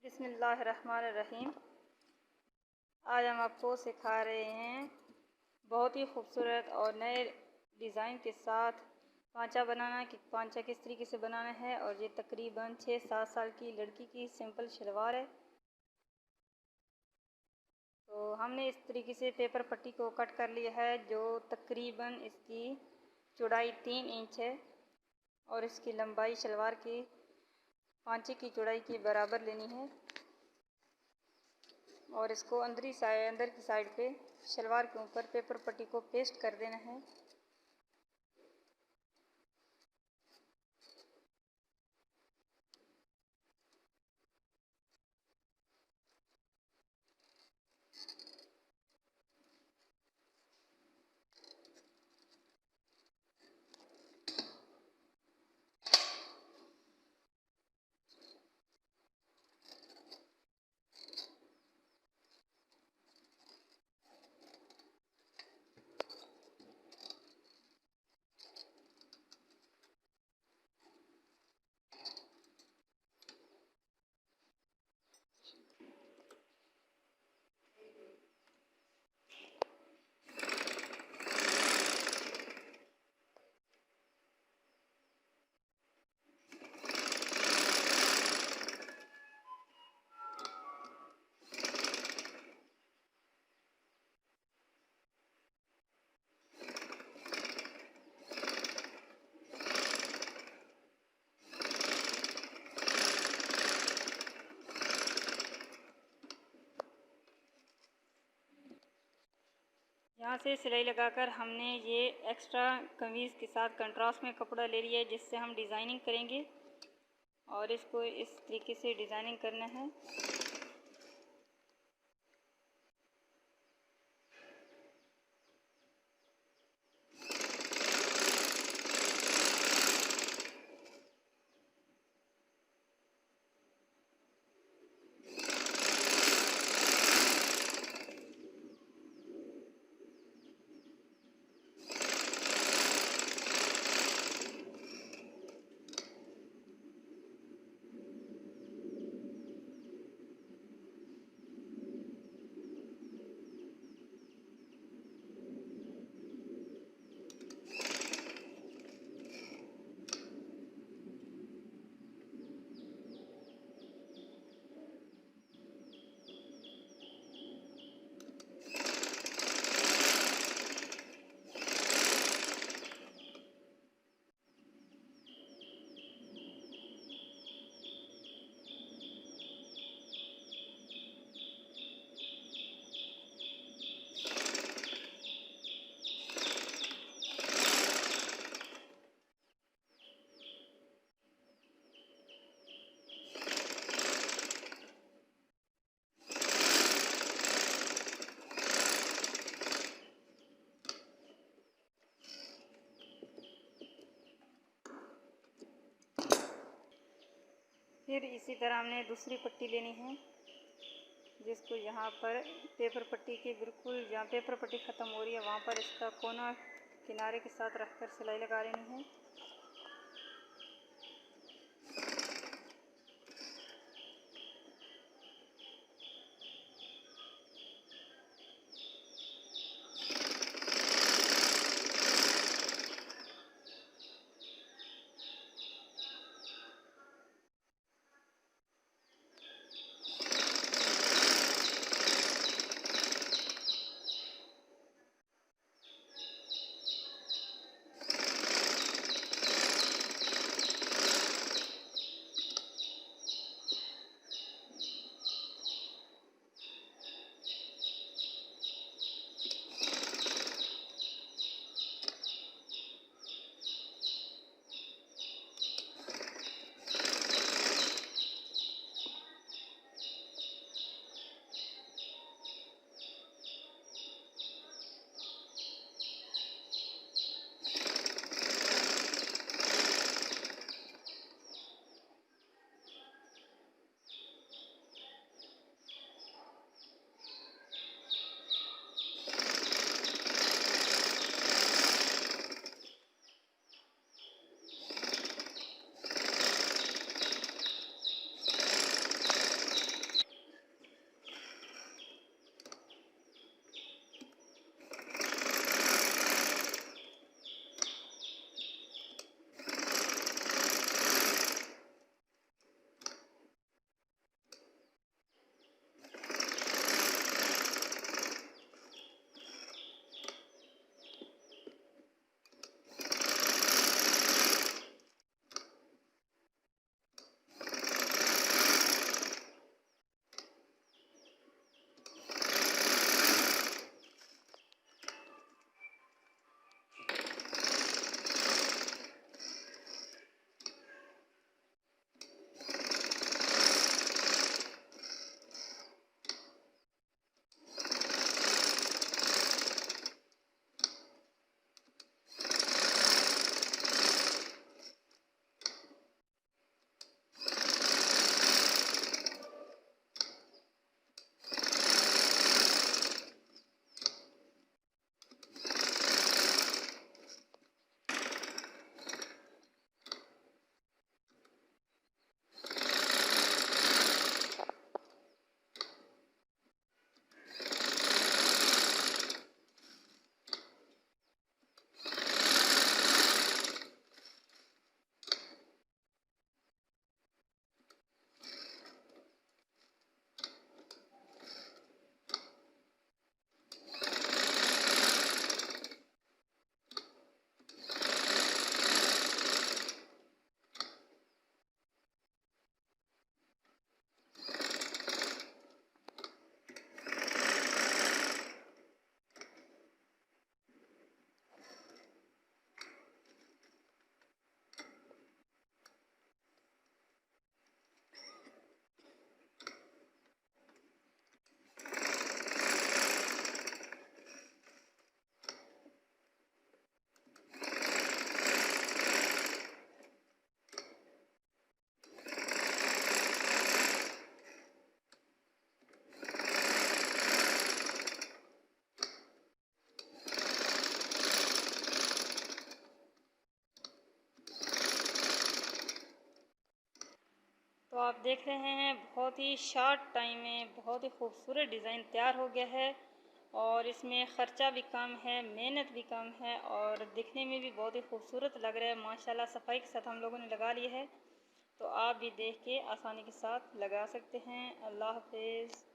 बिस्मिल्लाहिर्रहमानिर्रहीम। आज हम आपको सिखा रहे हैं बहुत ही खूबसूरत और नए डिज़ाइन के साथ पांचा बनाना कि पांचा किस तरीके से बनाना है। और ये तकरीबन 6-7 साल की लड़की की सिंपल शलवार है। तो हमने इस तरीके से पेपर पट्टी को कट कर लिया है, जो तकरीबन इसकी चौड़ाई 3 इंच है और इसकी लंबाई शलवार की पांचे की चौड़ाई के बराबर लेनी है। और इसको अंदर की साइड पे शलवार के ऊपर पेपर पट्टी को पेस्ट कर देना है। यहाँ से सिलाई लगाकर हमने ये एक्स्ट्रा कमीज़ के साथ कंट्रास्ट में कपड़ा ले लिया है, जिससे हम डिज़ाइनिंग करेंगे। और इसको इस तरीके से डिज़ाइनिंग करना है। फिर इसी तरह हमने दूसरी पट्टी लेनी है, जिसको यहाँ पर पेपर पट्टी के बिल्कुल जहाँ पेपर पट्टी ख़त्म हो रही है वहाँ पर इसका कोना किनारे के साथ रखकर सिलाई लगा लेनी है। आप देख रहे हैं बहुत ही शॉर्ट टाइम में बहुत ही खूबसूरत डिज़ाइन तैयार हो गया है और इसमें ख़र्चा भी कम है, मेहनत भी कम है और दिखने में भी बहुत ही खूबसूरत लग रहा है। माशाल्लाह सफाई के साथ हम लोगों ने लगा लिया है, तो आप भी देख के आसानी के साथ लगा सकते हैं। अल्लाह हाफ़िज़।